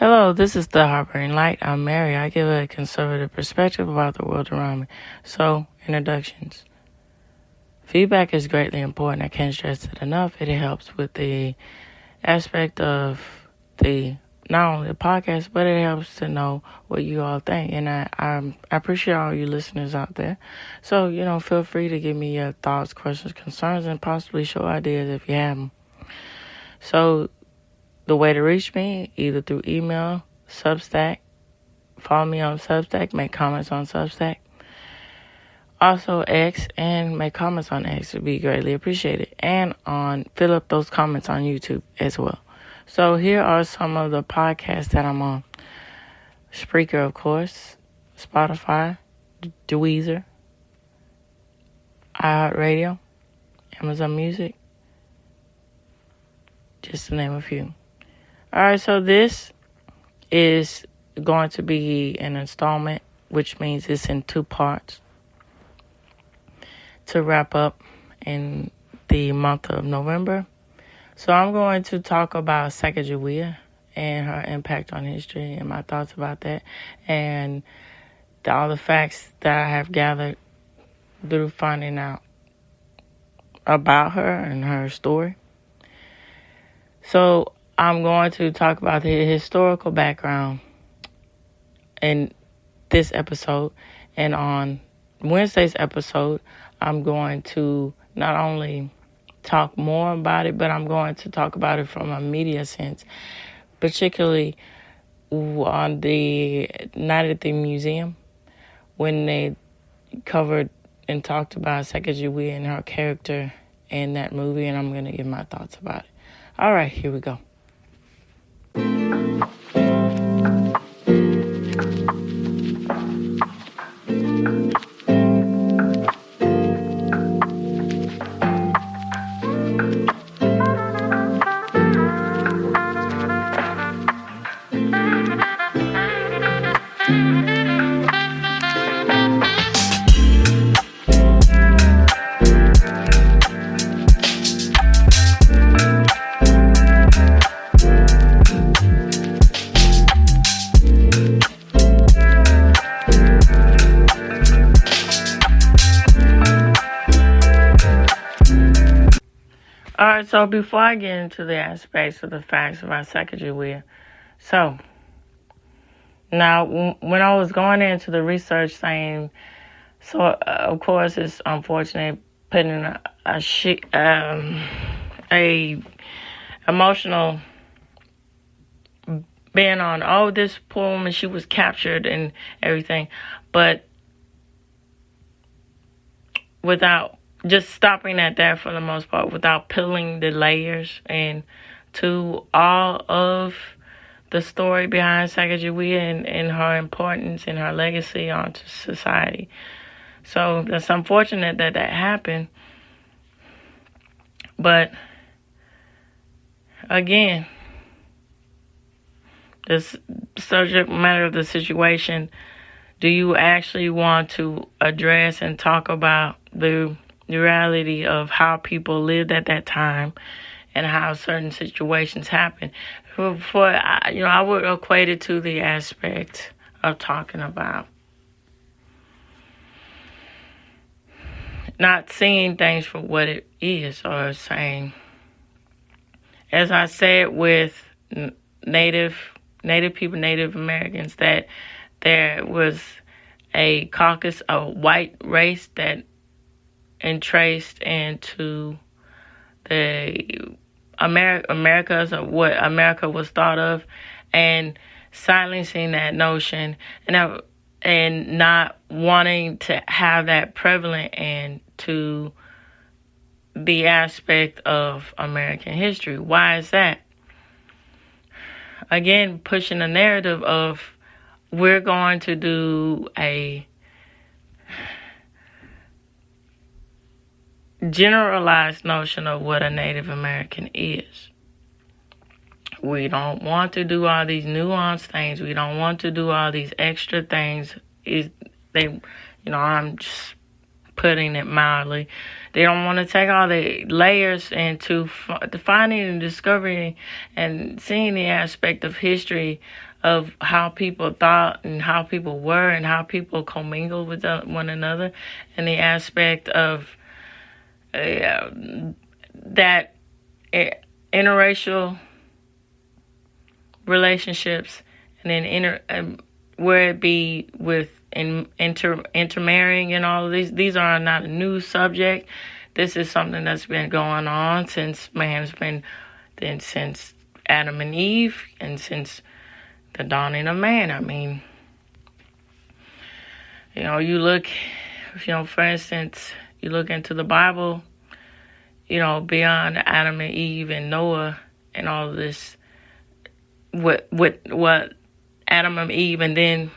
Hello, this is The Harboring Light. I'm Mary. I give a conservative perspective about the world around me. So, introductions. Feedback is greatly important. I can't stress it enough. It helps with the aspect of not only the podcast, but it helps to know what you all think. And I appreciate all you listeners out there. So, feel free to give me your thoughts, questions, concerns, and possibly show ideas if you have them. So, the way to reach me, either through email, Substack, follow me on Substack, make comments on Substack. Also X, and make comments on X would be greatly appreciated. And fill up those comments on YouTube as well. So here are some of the podcasts that I'm on. Spreaker, of course, Spotify, Deezer, iHeartRadio, Amazon Music, just to name a few. All right, so this is going to be an installment, which means it's in two parts to wrap up in the month of November. So I'm going to talk about Sacagawea and her impact on history and my thoughts about that and all the facts that I have gathered through finding out about her and her story. So I'm going to talk about the historical background in this episode. And on Wednesday's episode, I'm going to not only talk more about it, but I'm going to talk about it from a media sense, particularly on the night at the museum when they covered and talked about Sacagawea and her character in that movie, and I'm going to give my thoughts about it. All right, here we go. All right, so before I get into the aspects of the facts about Sacagawea, so now when I was going into the research saying, so of course it's unfortunate putting a emotional being on, this poor woman, she was captured and everything, but without just stopping at that for the most part, without peeling the layers and to all of the story behind Sacagawea and her importance and her legacy onto society. So that's unfortunate that happened. But again, this subject matter of the situation, do you actually want to address and talk about the reality of how people lived at that time and how certain situations happen? I would equate it to the aspect of talking about not seeing things for what it is, or saying, as I said with Native people, Native Americans, that there was a caucus, a white race that entraced into the Americas, or what America was thought of, and silencing that notion and not wanting to have that prevalent into the aspect of American history. Why is that? Again, pushing the narrative of we're going to do a generalized notion of what a Native American is. We don't want to do all these nuanced things. We don't want to do all these extra things. I'm just putting it mildly. They don't want to take all the layers into finding and discovering and seeing the aspect of history of how people thought and how people were and how people commingled with one another, and the aspect of that interracial relationships, and then where it be with intermarrying and all of these are not a new subject. This is something that's been going on since since Adam and Eve, and since the dawning of man. I mean, you look, for instance, you look into the Bible, beyond Adam and Eve and Noah and all of this, what Adam and Eve, and then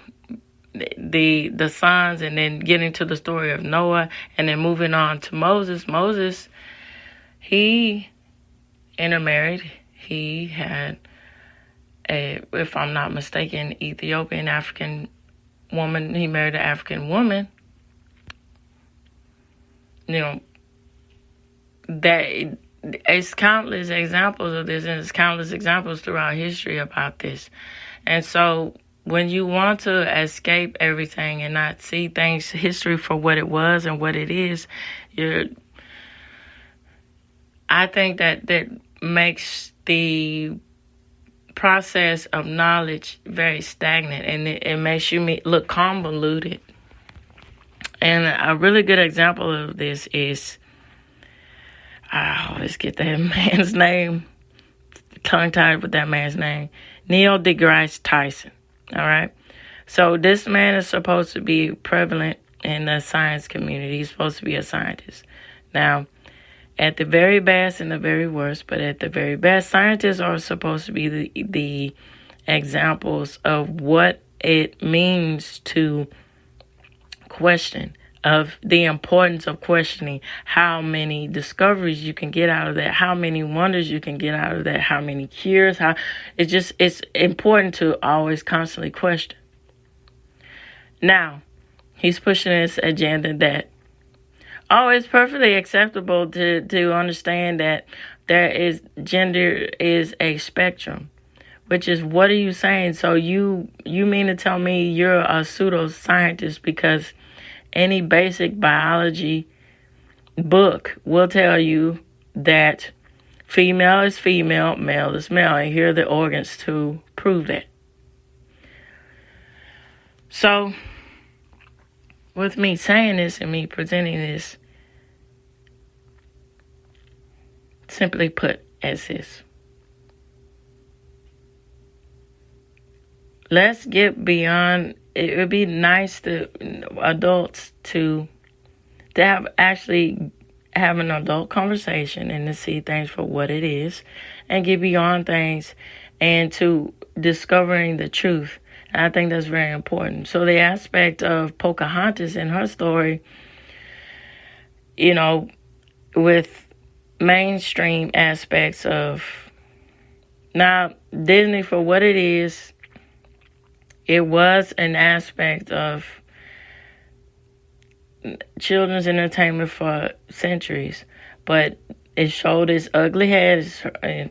the sons, and then getting to the story of Noah, and then moving on to Moses. Moses, he intermarried. He had if I'm not mistaken, Ethiopian African woman. He married an African woman. That it's countless examples of this, and there's countless examples throughout history about this. And so when you want to escape everything and not see history for what it was and what it is, I think that makes the process of knowledge very stagnant, and it makes you look convoluted. And a really good example of this is, I always get that man's name, tongue-tied with that man's name, Neil deGrasse Tyson. All right. So this man is supposed to be prevalent in the science community. He's supposed to be a scientist. Now, at the very best and the very worst, but at the very best, scientists are supposed to be the examples of what it means to question, of the importance of questioning, how many discoveries you can get out of that, how many wonders you can get out of that, how many cures, it's important to always constantly question. Now, he's pushing this agenda that, it's perfectly acceptable to understand that gender is a spectrum, which is, what are you saying? So you mean to tell me you're a pseudoscientist because any basic biology book will tell you that female is female, male is male, and here are the organs to prove that. So, with me saying this and me presenting this, simply put as this: let's get beyond. It would be nice to adults to have an adult conversation and to see things for what it is, and get beyond things and to discovering the truth. And I think that's very important. So the aspect of Pocahontas and her story, with mainstream aspects of, now, Disney, for what it is, it was an aspect of children's entertainment for centuries, but it showed its ugly head.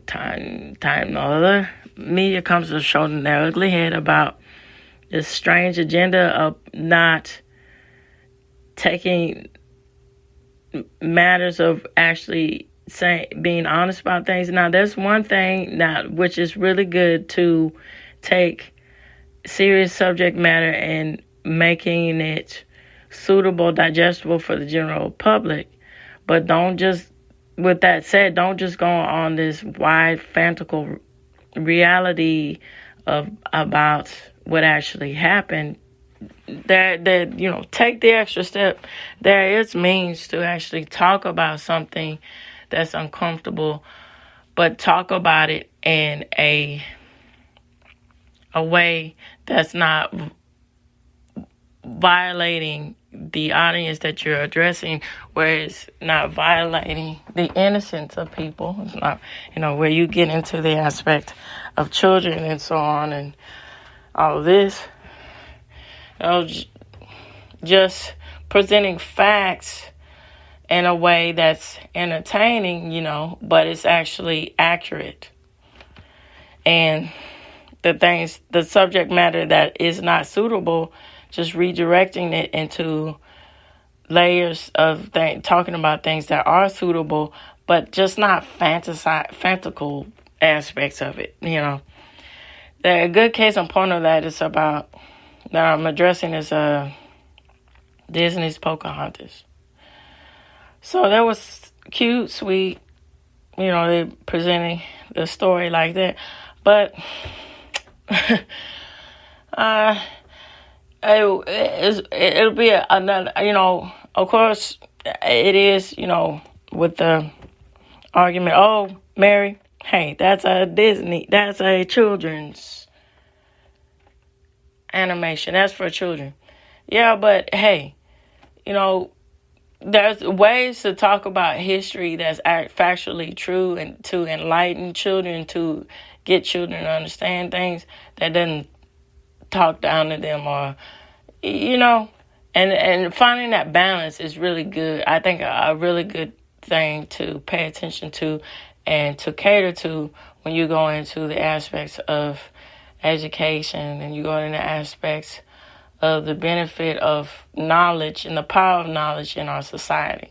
Time other media comes to show their ugly head about this strange agenda of not taking matters of actually being honest about things. Now, there's one thing now which is really good, to take serious subject matter and making it suitable, digestible for the general public. But with that said, don't just go on this wide fantastical reality about what actually happened. Take the extra step. There is means to actually talk about something that's uncomfortable, but talk about it in a way that's not violating the audience that you're addressing, where it's not violating the innocence of people. It's not, where you get into the aspect of children and so on and all of this. Just presenting facts in a way that's entertaining, but it's actually accurate. And the subject matter that is not suitable, just redirecting it into layers of talking about things that are suitable, but just not fantastical aspects of it, The good case in point of that is about, that I'm addressing is Disney's Pocahontas. So that was cute, sweet, they presenting the story like that. But it'll be another, of course, it is, with the argument, oh, Mary, hey, that's a children's animation. That's for children. Yeah, but hey, there's ways to talk about history that's factually true and to enlighten children, to get children to understand things that doesn't talk down to them, or, and finding that balance is really good. I think a really good thing to pay attention to and to cater to when you go into the aspects of education and you go into aspects of the benefit of knowledge and the power of knowledge in our society.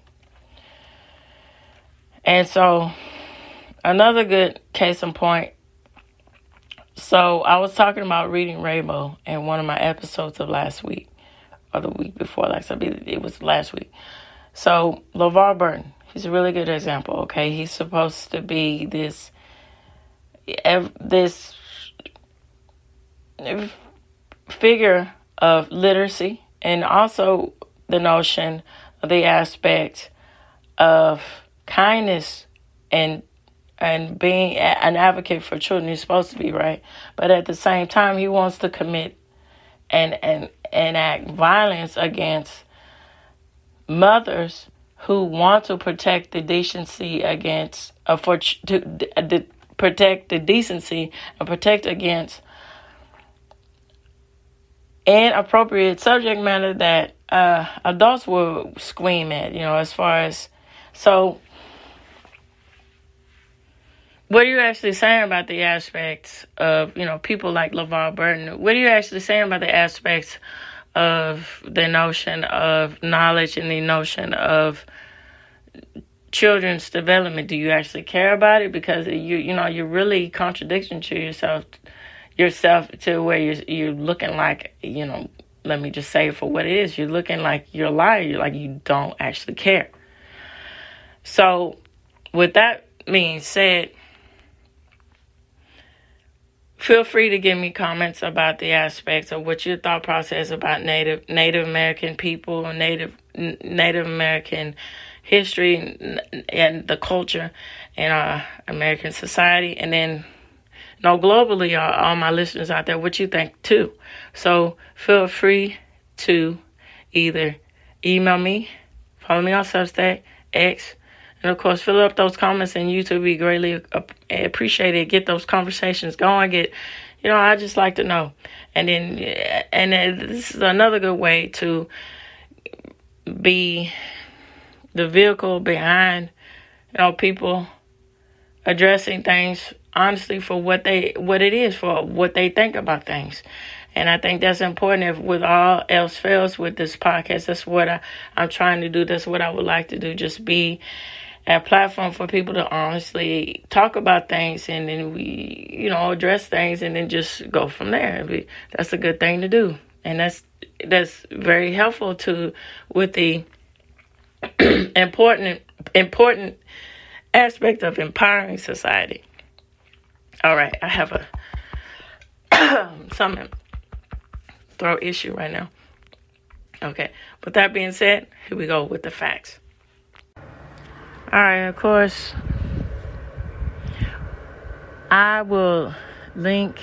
And so, another good case in point. So, I was talking about reading Rainbow in one of my episodes of last week, or the week before, it was last week. So, LeVar Burton, he's a really good example, okay? He's supposed to be this figure of literacy, and also the notion of the aspect of kindness and being an advocate for children. He's supposed to be, right? But at the same time, he wants to commit and act violence against mothers who want to protect the decency protect the decency and protect against inappropriate subject matter that adults will scream at, as far as. So, what are you actually saying about the aspects of, people like LeVar Burton? What are you actually saying about the aspects of the notion of knowledge and the notion of children's development? Do you actually care about it? Because you're really contradicting to yourself to where you're looking like, let me just say it for what it is. You're looking like you're a liar. You're like you don't actually care. So, with that being said, feel free to give me comments about the aspects of what your thought process about Native American people, Native American history and the culture in our American society, and then globally, all my listeners out there, what you think too. So feel free to either email me, follow me on Substack, X, and of course, fill up those comments in YouTube. We greatly appreciate it. Get those conversations going. I just like to know. And then this is another good way to be the vehicle behind, people addressing things honestly for what it is, for what they think about things. And I think that's important. If with all else fails with this podcast, that's what I'm trying to do. That's what I would like to do. Just be a platform for people to honestly talk about things, and then we, address things, and then just go from there. That's a good thing to do. And that's very helpful with the important aspect of empowering society. All right, I have some throat issue right now. Okay, with that being said, here we go with the facts. All right, of course, I will link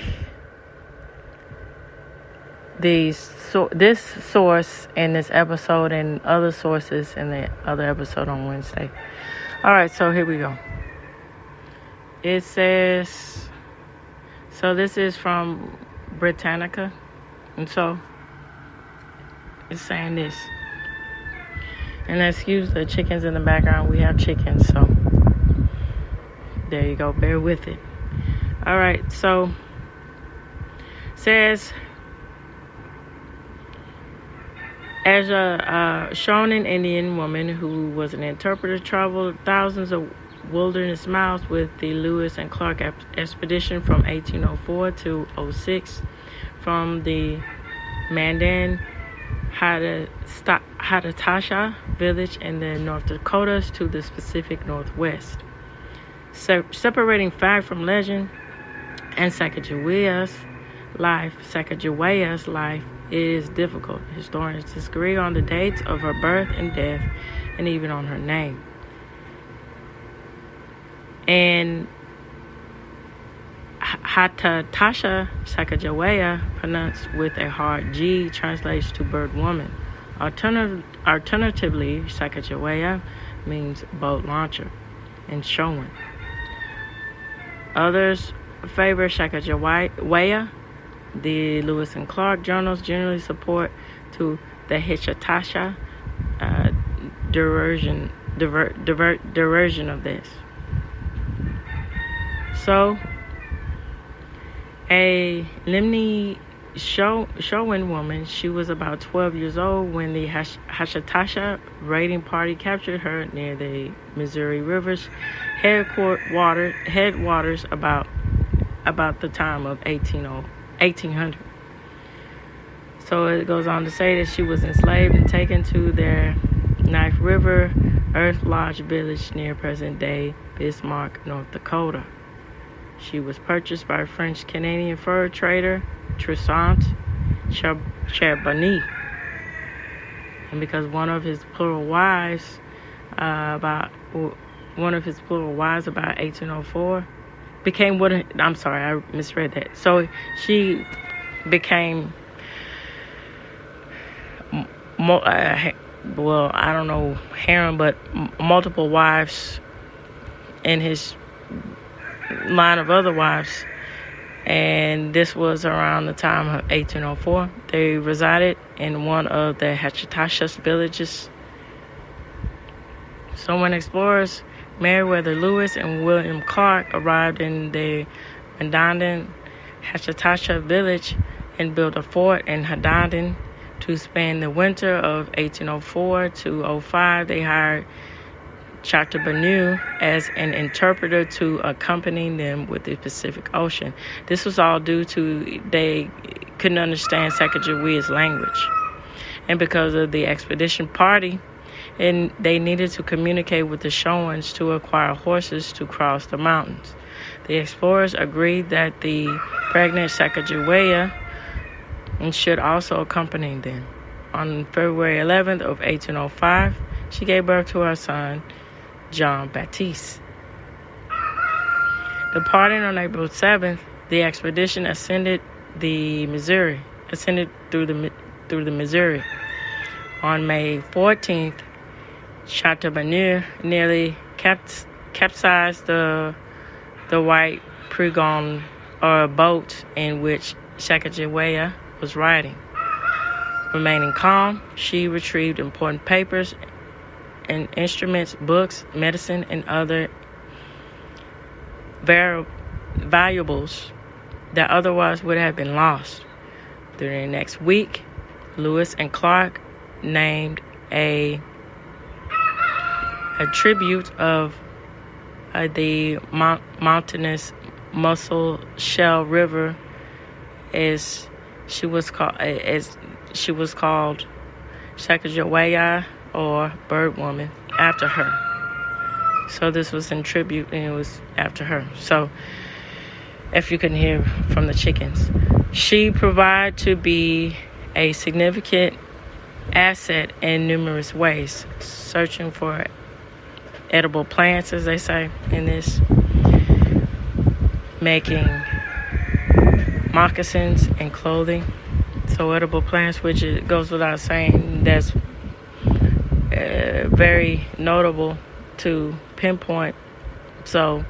this source in this episode and other sources in the other episode on Wednesday. All right, so here we go. It says, so this is from Britannica, and so it's saying this. And excuse the chickens in the background. We have chickens, so there you go. Bear with it. All right, so says, as a Shonan Indian woman who was an interpreter, traveled thousands of wilderness miles with the Lewis and Clark expedition from 1804 to 06, from the Mandan Hadatasha village in the North Dakotas to the Pacific Northwest. Separating fact from legend and Sacagawea's life is difficult. Historians disagree on the dates of her birth and death, and even on her name. And Hadatasha Sacagawea, pronounced with a hard G, translates to bird woman. Alternatively, Sacagawea means boat launcher and showing. Others favor Sacagawea. The Lewis and Clark journals generally support to the Hadatasha derision of this. So, a Limni Showan woman, she was about 12 years old when the Hadatasha raiding party captured her near the Missouri River's headwaters about the time of 1800. So it goes on to say that she was enslaved and taken to their Knife River Earth Lodge village near present-day Bismarck, North Dakota. She was purchased by French-Canadian fur trader Toussaint Charbonnier. And because one of his plural wives about 1804 became what, I'm sorry, I misread that. So she became, I don't know, harem, but multiple wives in his line of other wives. And this was around the time of 1804. They resided in one of the Hadatasha villages. So when explorers Meriwether Lewis and William Clark arrived in the Mandan Hadatasha village and built a fort in Haddon to spend the winter of 1804 to 05, they hired Chateaubriand as an interpreter to accompany them with the Pacific Ocean. This was all due to they couldn't understand Sacagawea's language. And because of the expedition party, and they needed to communicate with the Showans to acquire horses to cross the mountains. The explorers agreed that the pregnant Sacagawea should also accompany them. On February 11th of 1805, she gave birth to her son, John Baptiste. Departing on April 7th, the expedition ascended through the Missouri. On May 14th, Chateaubriand nearly capsized the white Pregon, or boat in which Sacagawea was riding. Remaining calm, she retrieved important papers and instruments, books, medicine, and other valuables that otherwise would have been lost. During the next week, Lewis and Clark named a tribute of the mountainous Mussel Shell River as she was called Sacagawea, or Bird Woman, after her. So this was in tribute, and it was after her. So if you can hear from the chickens, she proved to be a significant asset in numerous ways, searching for edible plants, as they say in this, making moccasins and clothing. So edible plants, which it goes without saying, that's very notable to pinpoint. So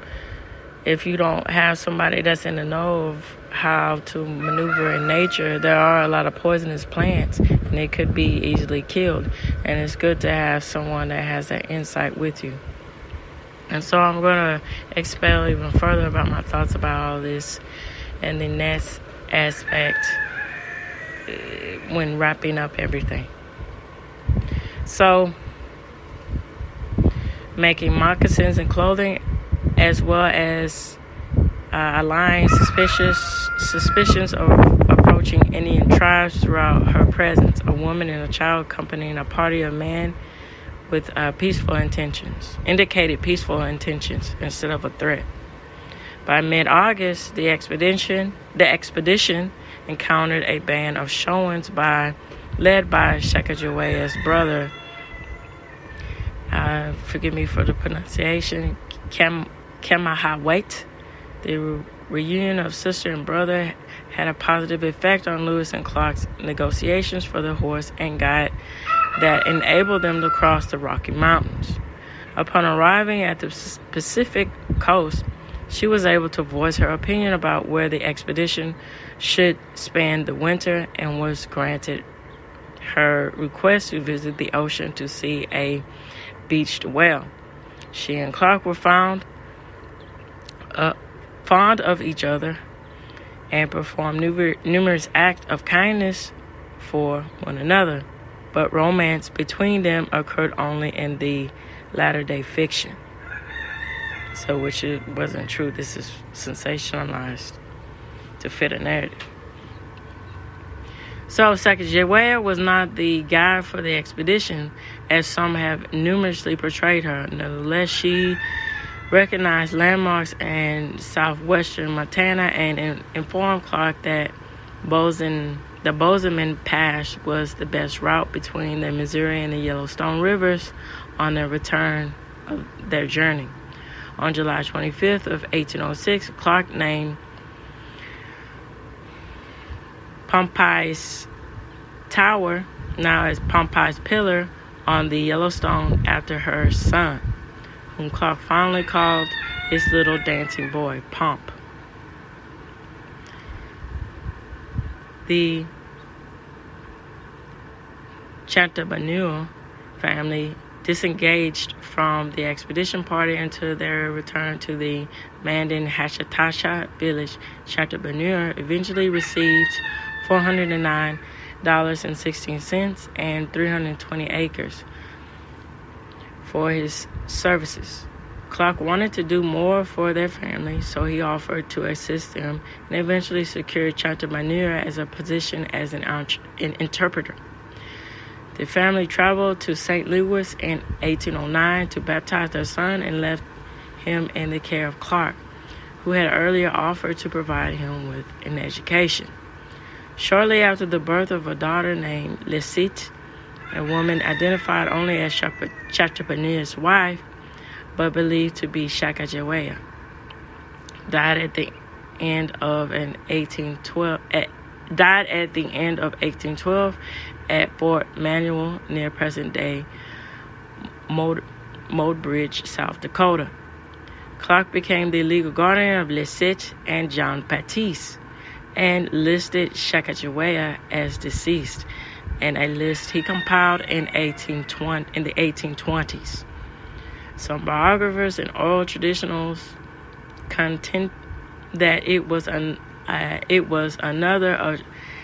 if you don't have somebody that's in the know of how to maneuver in nature, there are a lot of poisonous plants, and they could be easily killed. And it's good to have someone that has that insight with you. And so I'm going to expel even further about my thoughts about all this and the next aspect when wrapping up everything. So, making moccasins and clothing, as well as allaying suspicions of approaching Indian tribes throughout her presence. A woman and a child accompanying a party of men with peaceful intentions, indicated peaceful intentions instead of a threat. By mid-August, the expedition encountered a band of Showans led by Sacagawea's brother. Forgive me for the pronunciation. Kemahawait. The reunion of sister and brother had a positive effect on Lewis and Clark's negotiations for the horse and guide that enabled them to cross the Rocky Mountains. Upon arriving at the Pacific coast, she was able to voice her opinion about where the expedition should spend the winter and was granted her request to visit the ocean to see a beached whale. She and Clark were fond of each other and performed numerous acts of kindness for one another, but romance between them occurred only in the latter-day fiction. So, which it wasn't true. This is sensationalized to fit a narrative. So, Sacagawea was not the guide for the expedition, as some have numerously portrayed her. Nevertheless, she recognized landmarks in southwestern Montana and informed Clark that the Bozeman Pass was the best route between the Missouri and the Yellowstone rivers on the return of their journey. On July 25th of 1806, Clark named Pompey's Tower, now as Pompey's Pillar, on the Yellowstone after her son, whom Clark fondly called his little dancing boy, Pomp. The Chantabanua family disengaged from the expedition party until their return to the Mandan Hashatasha village. Chantabanua eventually received $409.16 and 320 acres for his services. Clark wanted to do more for their family, so he offered to assist them and eventually secured Chantabanua as a position as an interpreter. The family traveled to St. Louis in 1809 to baptize their son and left him in the care of Clark, who had earlier offered to provide him with an education. Shortly after the birth of a daughter named Lisette, a woman identified only as Chantabanua's wife, but believed to be Sacagawea, died at the end of 1812 at Fort Manuel near present-day Modebridge, South Dakota. Clark became the legal guardian of Lisette and John Baptiste and listed Sacagawea as deceased in a list he compiled in the 1820s. Some biographers and oral traditionals contend that it was another of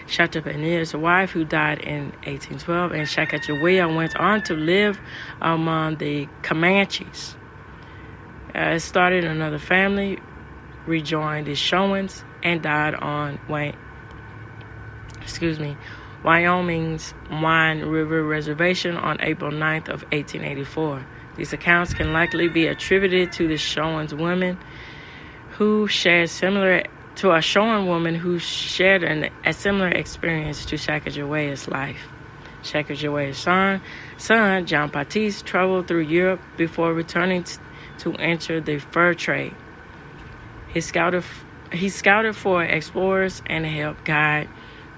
Chantabanua's wife who died in 1812, and Sacagawea went on to live among the Comanches. Started another family, rejoined the Showans, and died on Wyoming's Wine River Reservation on April 9th of 1884. These accounts can likely be attributed to the Showans women who shared a similar experience to Sacagawea's life. Sacagawea's son, John Baptiste, traveled through Europe before returning to enter the fur trade. He scouted for explorers and helped guide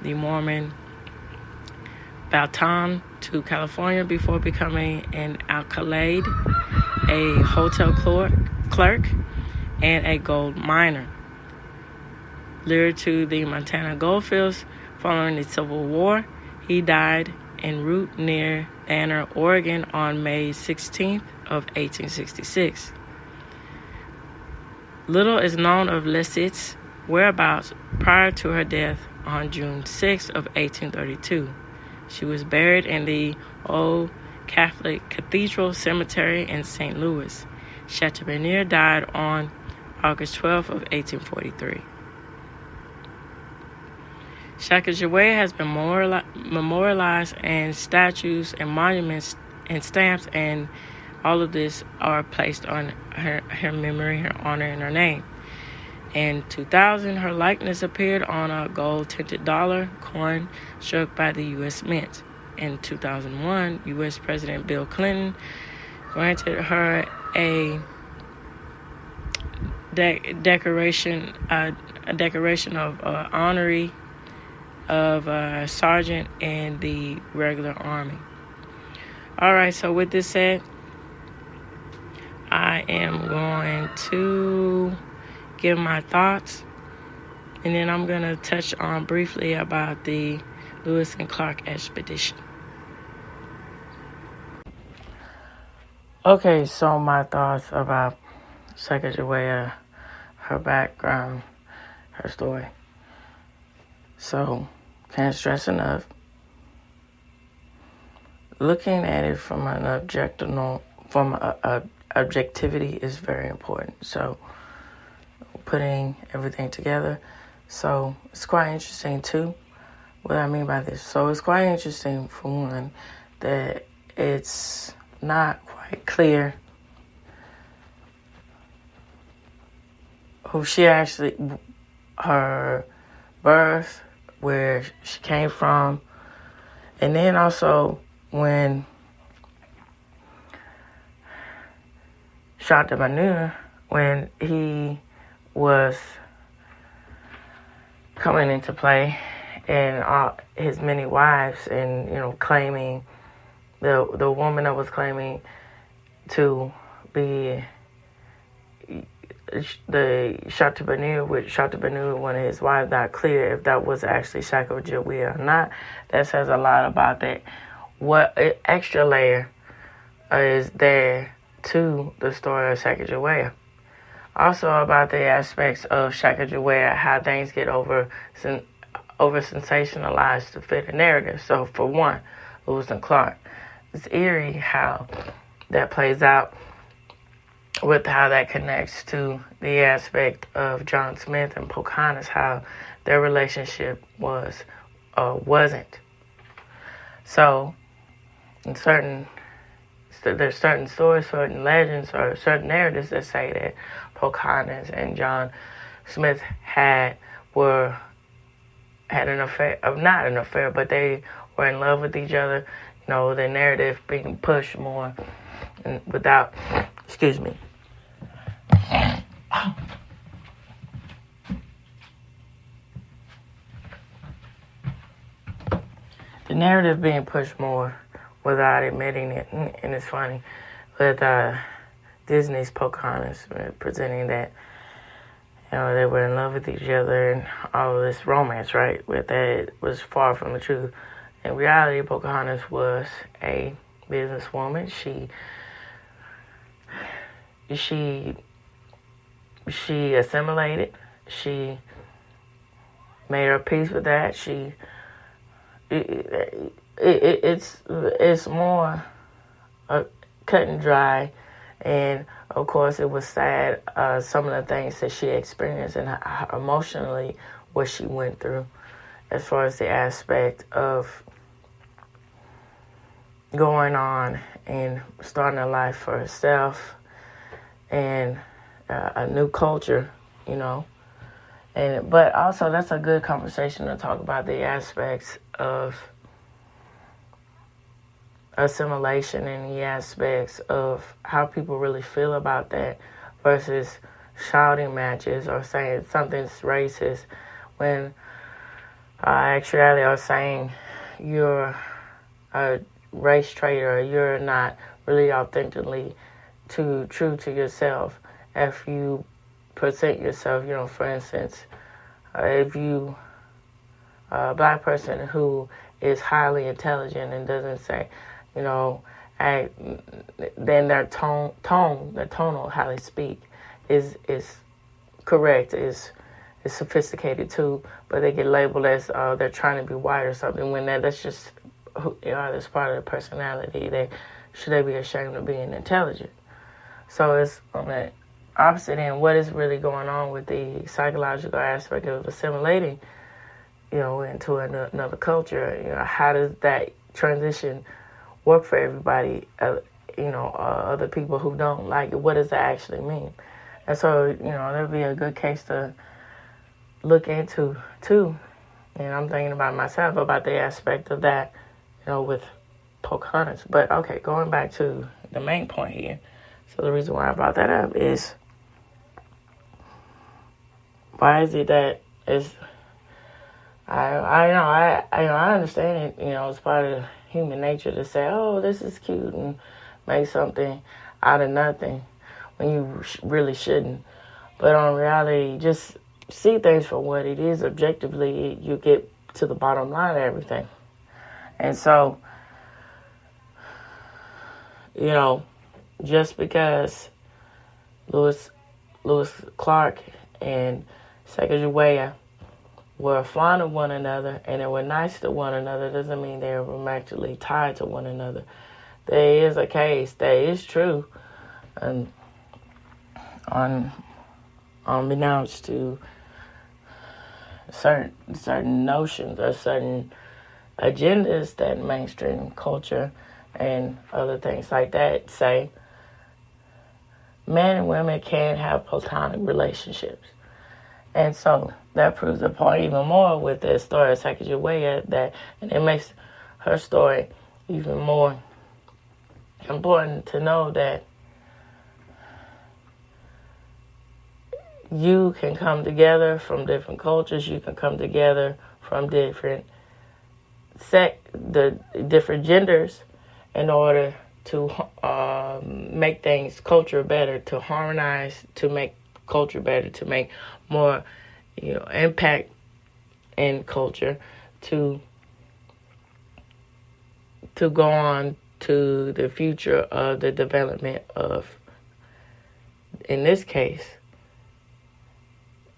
the Mormon Baltan to California before becoming an alcalde, a hotel clerk, and a gold miner. lured to the Montana goldfields following the Civil War. He died en route near Banner, Oregon on May 16th of 1866. Little is known of Lissett's whereabouts prior to her death on June 6th of 1832. She was buried in the Old Catholic Cathedral Cemetery in St. Louis. Chateaubriand died on August 12th of 1843. Sacagawea has been memorialized, and statues and monuments and stamps and all of this are placed on her memory, her honor, and her name. In 2000, her likeness appeared on a gold-tinted dollar coin struck by the U.S. Mint. In 2001, U.S. President Bill Clinton granted her a decoration of honorary of a sergeant in the regular army. All right, so with this said, I am going to give my thoughts, and then I'm going to touch on briefly about the Lewis and Clark expedition. Okay, so my thoughts about Sacagawea, her background, her story. So, can't stress enough, looking at it from an objectivity is very important. So, putting everything together. So, it's quite interesting too, what I mean by this. So, it's quite interesting, for one, that it's not quite clear who she actually, her birth, where she came from, and then also when Chateaubriand, when he was coming into play, and his many wives, and claiming the woman that was claiming to be the Chateaubriand, with Chateaubriand, one of his wives, not clear if that was actually Sacagawea or not. That says a lot about that. What extra layer is there to the story of Sacagawea? Also about the aspects of Sacagawea, how things get over sensationalized to fit a narrative. So for one, Lewis and Clark. It's eerie how that plays out, with how that connects to the aspect of John Smith and Pocahontas, how their relationship wasn't. So, there's certain stories, certain legends, or certain narratives that say that Pocahontas and John Smith had an affair, not an affair, but they were in love with each other. The narrative being pushed more without, excuse me. The narrative being pushed more without admitting it, and it's funny with Disney's Pocahontas presenting that they were in love with each other and all of this romance, right? With that was far from the truth. In reality, Pocahontas was a businesswoman. She assimilated. She made her peace with that. It's more cut and dry, and of course it was sad. Some of the things that she experienced and emotionally what she went through, as far as the aspect of going on and starting a life for herself and a new culture, but also that's a good conversation to talk about the aspects of assimilation and the aspects of how people really feel about that versus shouting matches or saying something's racist when actually are saying you're a race traitor, you're not really authentically true to yourself. If you present yourself, for instance, If you a black person who is highly intelligent and doesn't say, you know, act, then their their tonal how they speak is correct, is sophisticated too, but they get labeled as they're trying to be white or something when that's just who they are. That's part of their personality. Should they be ashamed of being intelligent? So it's on the opposite end. What is really going on with the psychological aspect of assimilating, into another culture? How does that transition work for everybody? Other people who don't like it. What does that actually mean? And so, that'd be a good case to look into too. And I'm thinking about myself about the aspect of that, with Pocahontas. But okay, going back to the main point here. So the reason why I brought that up is, why is it that it's, I understand it, it's part of human nature to say, oh, this is cute, and make something out of nothing when you really shouldn't. But on reality, just see things for what it is. Objectively, you get to the bottom line of everything. And so, just because Lewis Clark and Sacagawea were fond of one another and they were nice to one another doesn't mean they were romantically tied to one another. There is a case that is true, and unbeknownst to certain notions or certain agendas that mainstream culture and other things like that say, men and women can have platonic relationships. And so that proves the point even more with the story of Sacagawea, and it makes her story even more important to know that you can come together from different cultures, you can come together from different different genders in order to make things culture better, to harmonize, to make culture better, to make more impact in culture, to go on to the future of the development of, in this case,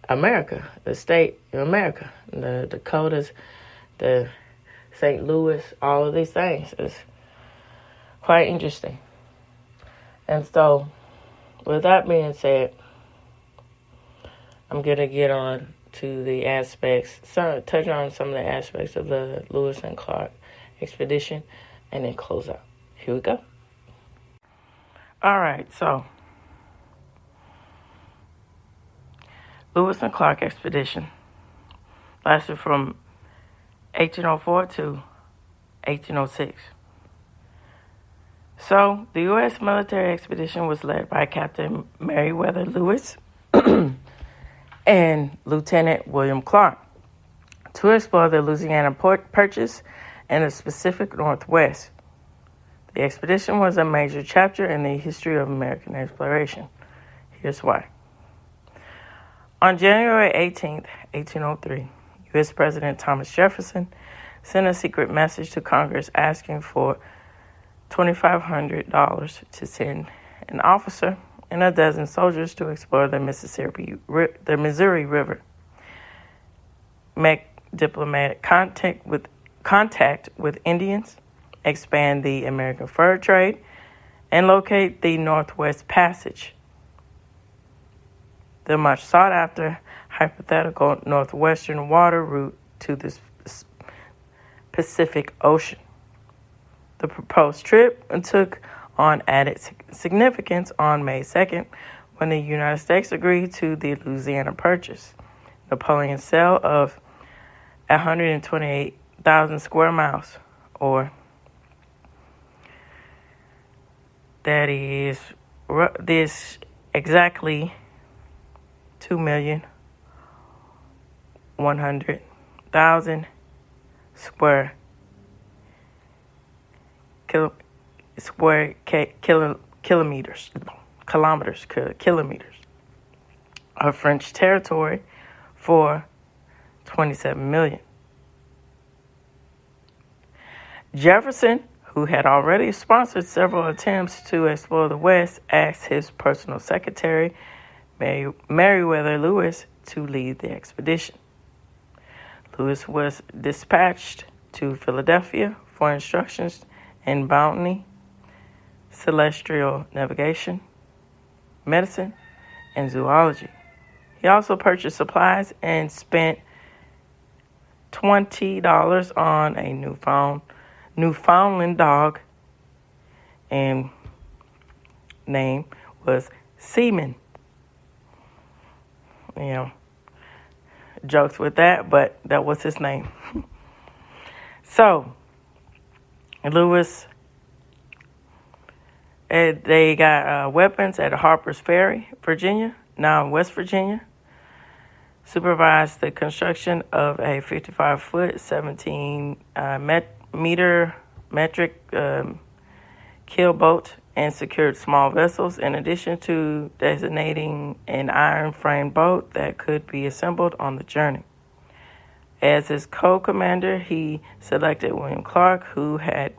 America, the state of America, the Dakotas, the St. Louis, all of these things. It's quite interesting. And so, with that being said, I'm going to get on to the aspects, touch on some of the aspects of the Lewis and Clark expedition, and then close out. Here we go. All right, so Lewis and Clark expedition lasted from 1804 to 1806. So, the U.S. military expedition was led by Captain Meriwether Lewis and Lieutenant William Clark to explore the Louisiana Purchase and the Pacific Northwest. The expedition was a major chapter in the history of American exploration. Here's why. On January 18th, 1803, U.S. President Thomas Jefferson sent a secret message to Congress asking for $2,500 to send an officer and a dozen soldiers to explore the Missouri River, make diplomatic contact with Indians, expand the American fur trade, and locate the Northwest Passage, the much sought-after hypothetical northwestern water route to the Pacific Ocean. The proposed trip took on added significance on May 2nd when the United States agreed to the Louisiana Purchase, Napoleon's sale of 128,000 square miles, or that is this exactly 2,100,000 kilometers of French territory for 27 million. Jefferson, who had already sponsored several attempts to explore the West, asked his personal secretary, Meriwether Lewis, to lead the expedition. Lewis was dispatched to Philadelphia for instructions in botany, celestial navigation, medicine, and zoology. He also purchased supplies and spent $20 on a Newfoundland dog, and name was Seaman. Jokes with that, but that was his name. So, Lewis, they got weapons at Harper's Ferry, Virginia, now in West Virginia. Supervised the construction of a 55-foot, 17-meter metric keelboat and secured small vessels, in addition to designating an iron-framed boat that could be assembled on the journey. As his co-commander, he selected William Clark, who had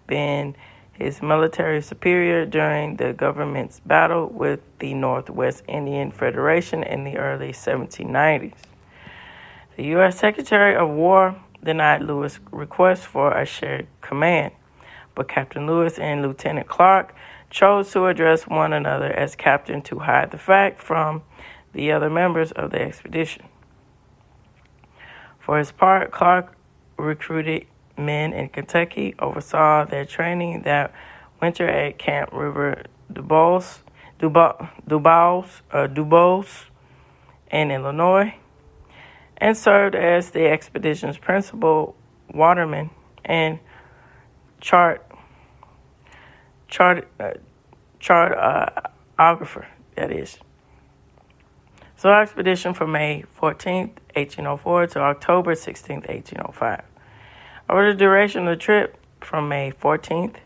been his military superior during the government's battle with the Northwest Indian Federation in the early 1790s. The U.S. Secretary of War denied Lewis' request for a shared command, but Captain Lewis and Lieutenant Clark chose to address one another as captain to hide the fact from the other members of the expedition. For his part, Clark recruited men in Kentucky, oversaw their training that winter at Camp River Dubois, in Illinois, and served as the expedition's principal waterman and chartographer, that is. So expedition from May 14th, 1804 to October 16th, 1805. Over the duration of the trip, from May 14th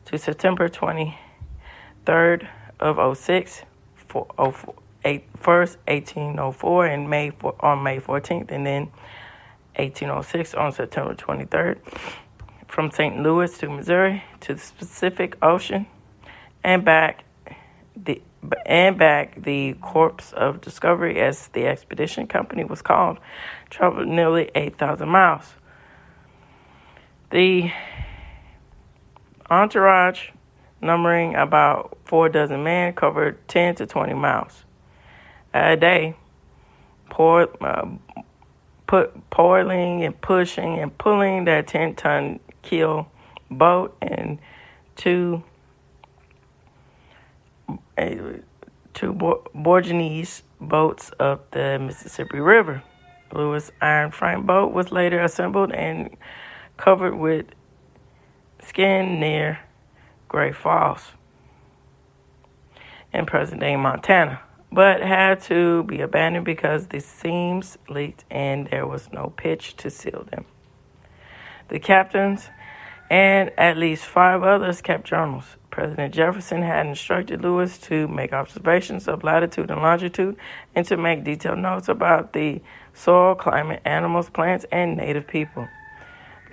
to September 23rd of 06, 1804, and on May 14th, and then 1806 on September 23rd, from St. Louis to Missouri to the Pacific Ocean and back. The Corps of Discovery, as the expedition company was called, traveled nearly 8,000 miles. The entourage, numbering about 4 dozen men, covered 10 to 20 miles a day, poling and pushing and pulling that 10-ton keel boat and two Borginese boats up the Mississippi River. Lewis' iron frame boat was later assembled and covered with skin near Great Falls in present-day Montana, but had to be abandoned because the seams leaked and there was no pitch to seal them. The captains and at least 5 others kept journals. President Jefferson had instructed Lewis to make observations of latitude and longitude and to make detailed notes about the soil, climate, animals, plants, and native people.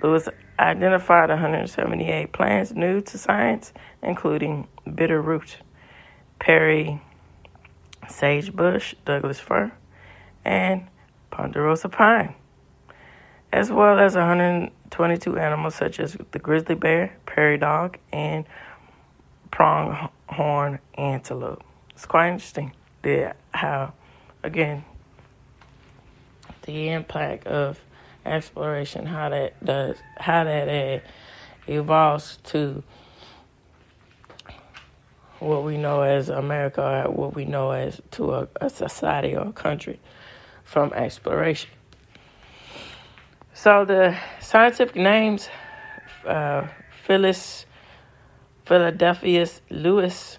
Lewis identified 178 plants new to science, including bitterroot, Perry sagebush, Douglas fir, and ponderosa pine, as well as 122 animals such as the grizzly bear, prairie dog, and pronghorn antelope. It's quite interesting how, again, the impact of exploration, how that evolves to what we know as America, or what we know as to a society or a country from exploration. So the scientific names, Philadelphius Lewis,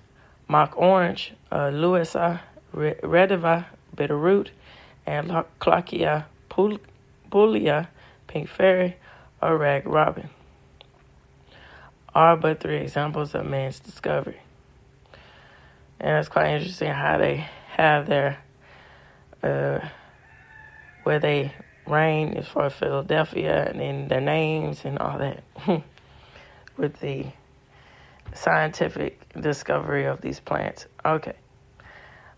mock orange, Lewisa rediva, bitterroot, and Clarkia pulea, pink fairy, or rag robin, are but 3 examples of man's discovery. And it's quite interesting how they have their, where they Rain is for Philadelphia, and then their names and all that with the scientific discovery of these plants. Okay.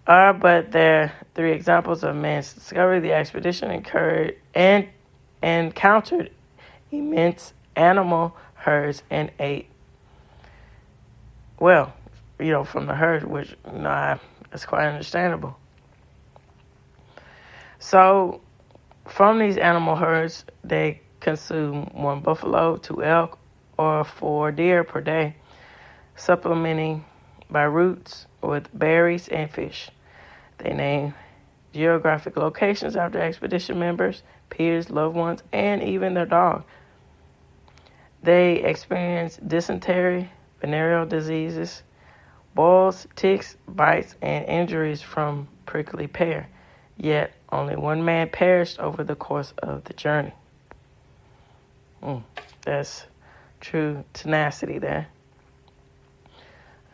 But there are 3 examples of man's discovery. The expedition encountered immense animal herds and ate, well, from the herd, which it's quite understandable. So from these animal herds, they consume 1 buffalo, 2 elk, or 4 deer per day, supplementing by roots with berries and fish. They name geographic locations after expedition members, peers, loved ones, and even their dog. They experience dysentery, venereal diseases, boils, ticks, bites, and injuries from prickly pear. Yet only 1 man perished over the course of the journey. That's true tenacity there.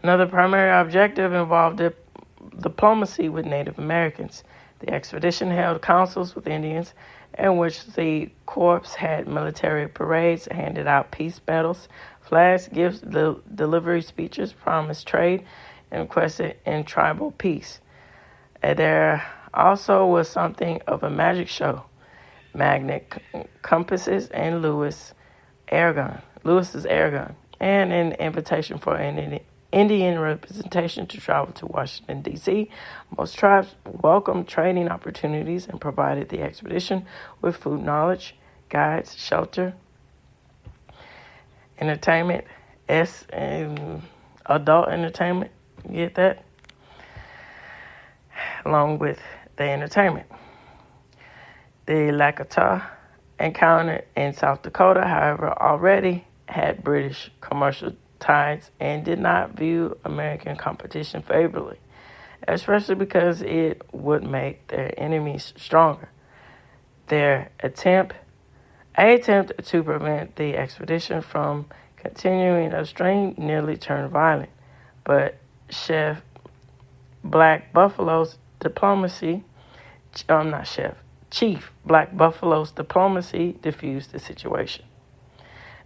Another primary objective involved diplomacy with Native Americans. The expedition held councils with Indians in which the corps had military parades, handed out peace medals, flags, gifts, delivery speeches, promised trade, and requested in tribal peace. And there also was something of a magic show, magnet compasses and Lewis's air gun, and an invitation for an Indian representation to travel to Washington, D.C. Most tribes welcomed trading opportunities and provided the expedition with food knowledge, guides, shelter, entertainment, and adult entertainment. You get that? Along with the entertainment. The Lakota encounter in South Dakota, however, already had British commercial ties and did not view American competition favorably, especially because it would make their enemies stronger. Their attempt to prevent the expedition from continuing upstream nearly turned violent, but Chief Black Buffalo's diplomacy diffused the situation.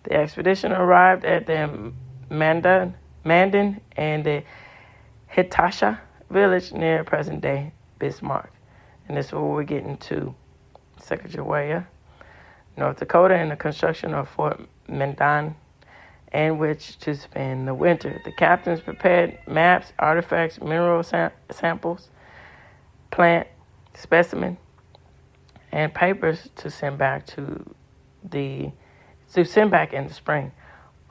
The expedition arrived at the Mandan and the Hitasha village near present-day Bismarck. And this is where we're getting to Sacagawea, North Dakota, and the construction of Fort Mandan, in which to spend the winter. The captains prepared maps, artifacts, mineral samples, plant specimen, and papers to send back in the spring.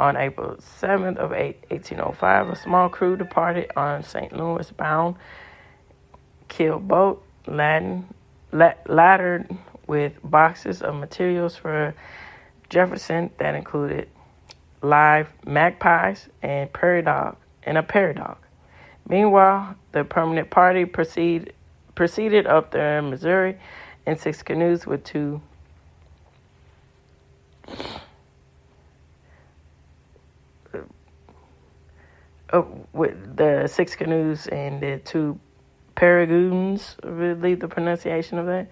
On April 7th of 1805, a small crew departed on St. Louis bound keel boat laddered with boxes of materials for Jefferson that included live magpies and a prairie dog. Meanwhile, the permanent party proceeded up the Missouri in 6 canoes with the 6 canoes and the 2 Paragoons, I believe the pronunciation of that.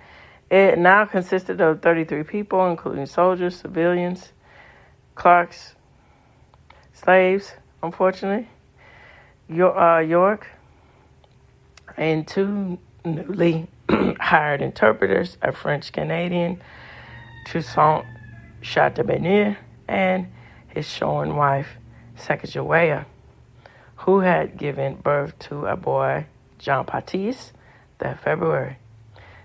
It now consisted of 33 people, including soldiers, civilians, clerks, slaves, unfortunately, York, and 2 newly hired interpreters, a French-Canadian, Toussaint Chateaubriand, and his shorn wife, Sacagawea, who had given birth to a boy, Jean-Baptiste, that February.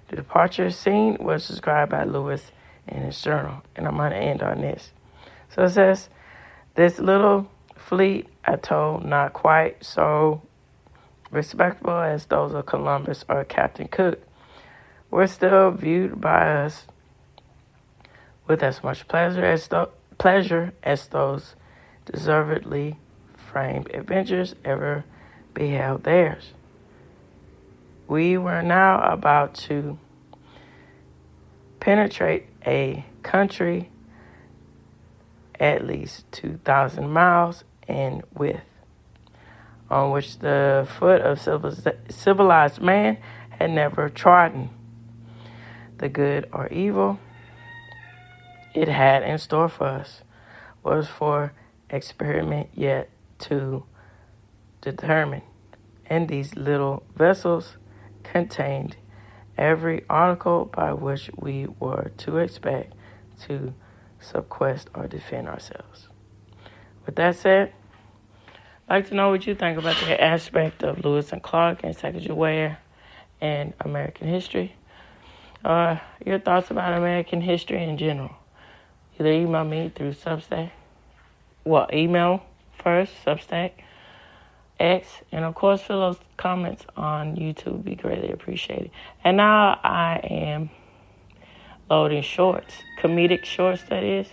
The departure scene was described by Lewis in his journal, and I'm going to end on this. So it says, this little fleet atoll, not quite so respectable as those of Columbus or Captain Cook, were still viewed by us with as much pleasure as those deservedly framed adventures ever beheld theirs. We were now about to penetrate a country at least 2,000 miles in width, on which the foot of civilized man had never trodden. The good or evil it had in store for us was for experiment yet to determine. And these little vessels contained every article by which we were to expect to subquest or defend ourselves. With that said, I'd like to know what you think about the aspect of Lewis and Clark and Sacagawea and American history. Your thoughts about American history in general. Either email me through Substack. Well, email first, Substack, X, and of course, fill those comments on YouTube. Be greatly appreciated. And now I am loading shorts, comedic shorts, that is.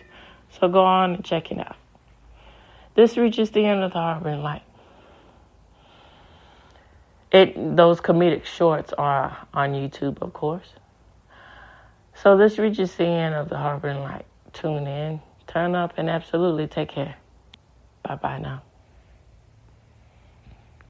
So go on and check it out. This reaches the end of the Harboring Light. Those comedic shorts are on YouTube, of course. So this reaches the end of the Harboring Light. Tune in, turn up, and absolutely take care. Bye-bye now.